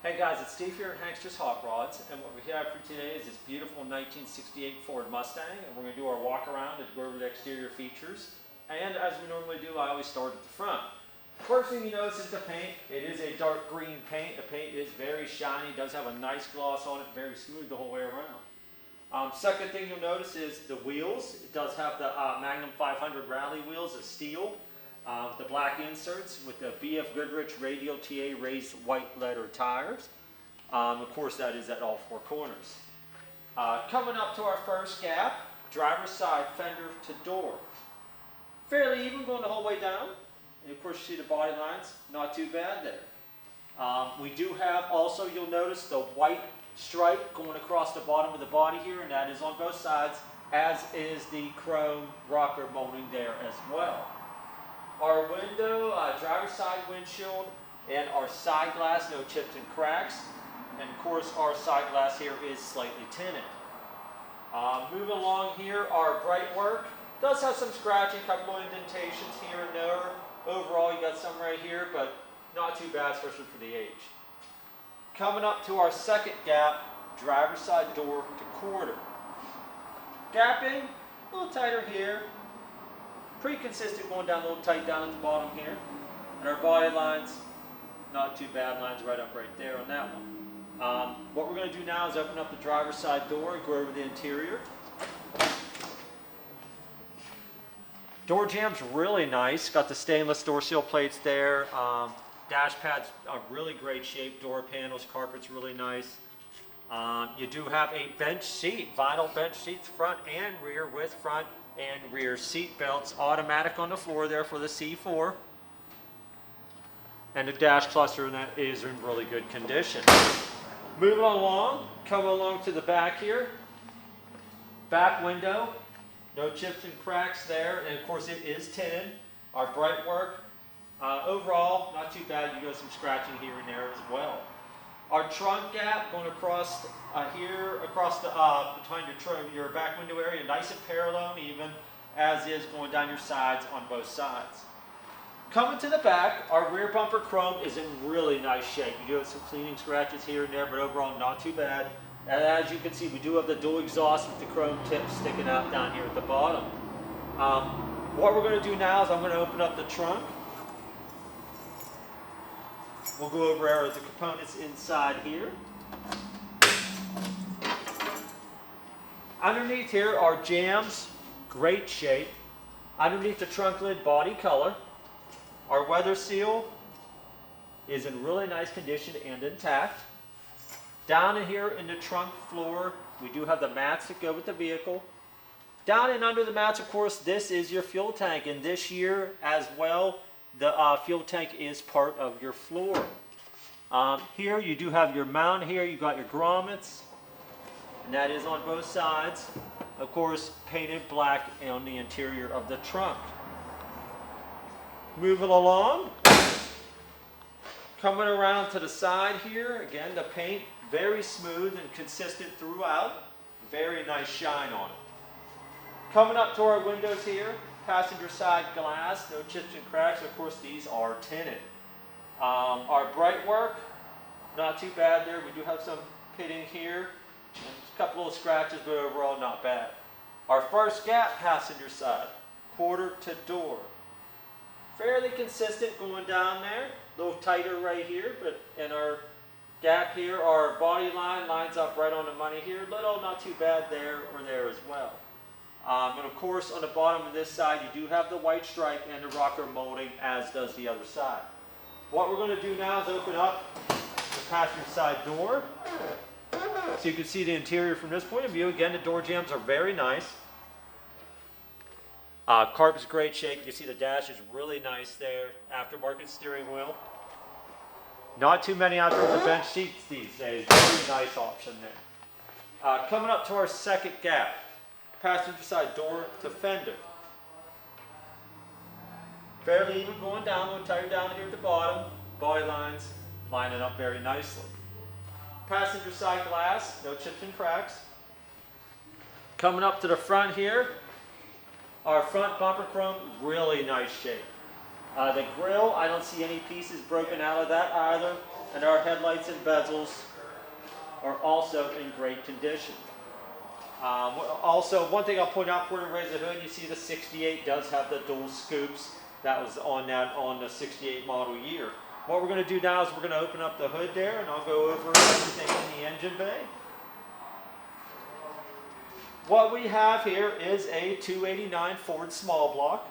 Hey guys, it's Steve here at Hankster's Hot Rods, and what we have for today is this beautiful 1968 Ford Mustang, and we're going to do our walk around and go over the exterior features. And as we normally do, I always start at the front. First thing you notice is the paint. It is a dark green paint. The paint is very shiny, does have a nice gloss on it, very smooth the whole way around. Second thing you'll notice is the wheels. It does have the Magnum 500 Rally wheels of steel. The black inserts with the BFGoodrich Radial TA raised white letter tires. Of course, that is at all four corners. Coming up to our first gap, driver's side fender to door. Fairly even going the whole way down. And of course, you see the body lines, not too bad there. We do have also, you'll notice the white stripe going across the bottom of the body here, and that is on both sides, as is the chrome rocker molding there as well. Our window, driver's side windshield, and our side glass, no chips and cracks. And of course, our side glass here is slightly tinted. Moving along here, our bright work does have some scratching, a couple of indentations here and there. Overall, you got some right here, but not too bad, especially for the age. Coming up to our second gap, driver's side door to quarter. Gapping, a little tighter here. Pretty consistent, going down a little tight down at the bottom here. And our body lines, not too bad, lines right up right there on that one. What we're going to do now is open up the driver's side door and go over the interior. Door jamb's really nice. Got the stainless door seal plates there. Dash pad's a really great shape. Door panels, carpet's really nice. You do have a bench seat, vinyl bench seats front and rear with front and rear seat belts, automatic on the floor there for the C4. And the dash cluster in that is in really good condition. Moving along, coming along to the back here. Back window, no chips and cracks there, and of course it is tinted. Our bright work, overall, not too bad. You got some scratching here and there as well. Our trunk gap going across here, across the behind your back window area, nice and parallel and even, as is going down your sides on both sides. Coming to the back, our rear bumper chrome is in really nice shape. You do have some cleaning scratches here and there, but overall not too bad. And as you can see, we do have the dual exhaust with the chrome tips sticking out down here at the bottom. What we're going to do now is I'm going to open up the trunk. We'll go over the components inside here. Underneath here are jambs, great shape. Underneath the trunk lid, body color. Our weather seal is in really nice condition and intact. Down in here in the trunk floor, we do have the mats that go with the vehicle. Down and under the mats, of course, this is your fuel tank, and this year as well, the fuel tank is part of your floor. Here you do have your mount here, you got your grommets, and that is on both sides. Of course, painted black on the interior of the trunk. Moving along, coming around to the side here, again the paint very smooth and consistent throughout. Very nice shine on it. Coming up to our windows here, passenger side glass, no chips and cracks. Of course, these are tinted. Our bright work, not too bad there. We do have some pitting here, and a couple little scratches, but overall not bad. Our first gap, passenger side, quarter to door. Fairly consistent going down there. A little tighter right here, but in our gap here, our body line lines up right on the money here. Little, not too bad there or there as well. And of course, on the bottom of this side, you do have the white stripe and the rocker molding, as does the other side. What we're going to do now is open up the passenger side door, so you can see the interior from this point of view. Again, the door jambs are very nice. Carpet's great shape. You can see the dash is really nice there. Aftermarket steering wheel. Not too many out there with the bench seats these days. Very nice option there. Coming up to our second gap. Passenger side door to fender. Fairly even going down, a little tighter down here at the bottom. Body lines lining up very nicely. Passenger side glass, no chips and cracks. Coming up to the front here, our front bumper chrome, really nice shape. The grille, I don't see any pieces broken out of that either. And our headlights and bezels are also in great condition. Also, one thing I'll point out before we raise the hood, you see the 68 does have the dual scoops. That was on the 68 model year. What we're going to do now is we're going to open up the hood there, and I'll go over everything in the engine bay. What we have here is a 289 Ford small block.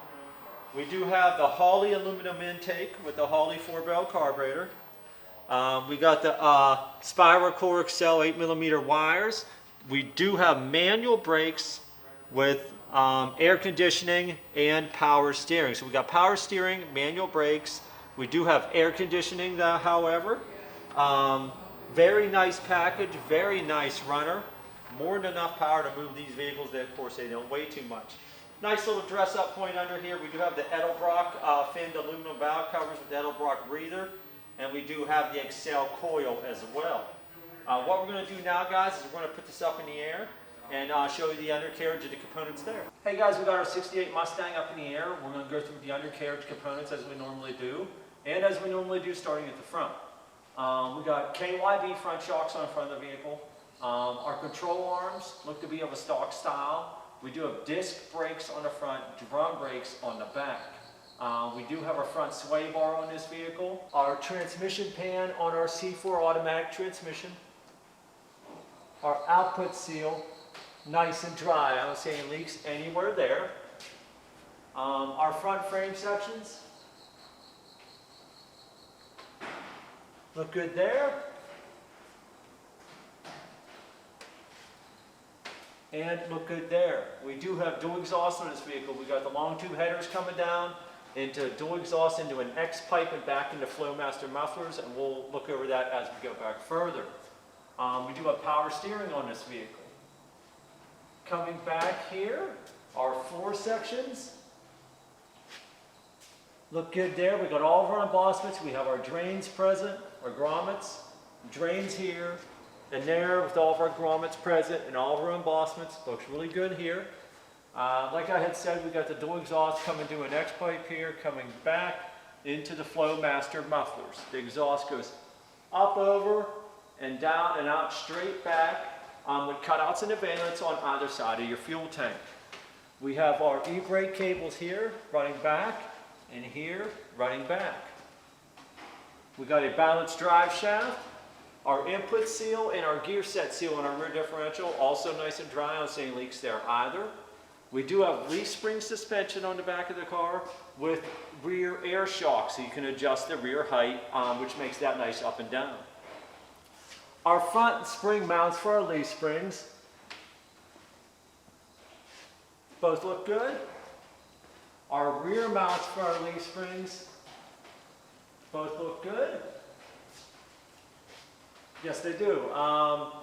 We do have the Holley aluminum intake with the Holley 4-barrel carburetor. We got the spiral core Accel 8mm wires. We do have manual brakes with air conditioning and power steering. So we got power steering, manual brakes. We do have air conditioning though, however. Very nice package, very nice runner. More than enough power to move these vehicles. They, of course, they don't weigh too much. Nice little dress-up point under here. We do have the Edelbrock finned aluminum valve covers with Edelbrock breather. And we do have the Accel coil as well. What we're going to do now, guys, is we're going to put this up in the air and show you the undercarriage of the components there. Hey guys, we got our 68 Mustang up in the air. We're going to go through the undercarriage components as we normally do, and as we normally do starting at the front. We got KYB front shocks on the front of the vehicle. Our control arms look to be of a stock style. We do have disc brakes on the front, drum brakes on the back. We do have our front sway bar on this vehicle. Our transmission pan on our C4 automatic transmission. Our output seal, nice and dry. I don't see any leaks anywhere there. Our front frame sections look good there. And look good there. We do have dual exhaust on this vehicle. We got the long tube headers coming down into dual exhaust into an X pipe and back into Flowmaster mufflers, and we'll look over that as we go back further. We do have power steering on this vehicle. Coming back here, our floor sections look good there. We got all of our embossments. We have our drains present, our grommets, drains here and there with all of our grommets present and all of our embossments. Looks really good here. Like I had said, we got the dual exhaust coming to an X pipe here, coming back into the Flowmaster mufflers. The exhaust goes up over and down and out straight back with cutouts and valence on either side of your fuel tank. We have our e-brake cables here running back and here running back. We got a balanced drive shaft, our input seal and our gear set seal on our rear differential, also nice and dry. I don't see any leaks there either. We do have leaf spring suspension on the back of the car with rear air shock, so you can adjust the rear height, which makes that nice up and down. Our front spring mounts for our leaf springs both look good. Our rear mounts for our leaf springs both look good. Yes, they do.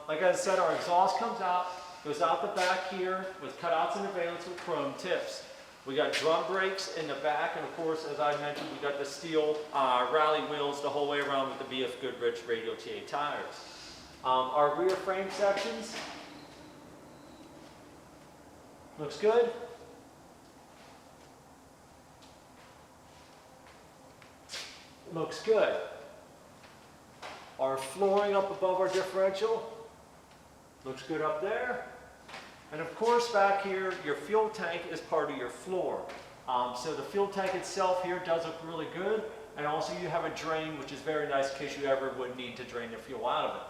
Like I said, our exhaust comes out, goes out the back here with cutouts and valence with chrome tips. We got drum brakes in the back, and of course, as I mentioned, we got the steel rally wheels the whole way around with the BFGoodrich Radial TA tires. Our rear frame sections looks good. Looks good. Our flooring up above our differential looks good up there. And of course back here, your fuel tank is part of your floor. So the fuel tank itself here does look really good. And also you have a drain, which is very nice in case you ever would need to drain the fuel out of it.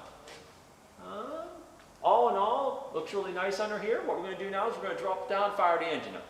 All in all, looks really nice under here. What we're going to do now is we're going to drop down and fire the engine up.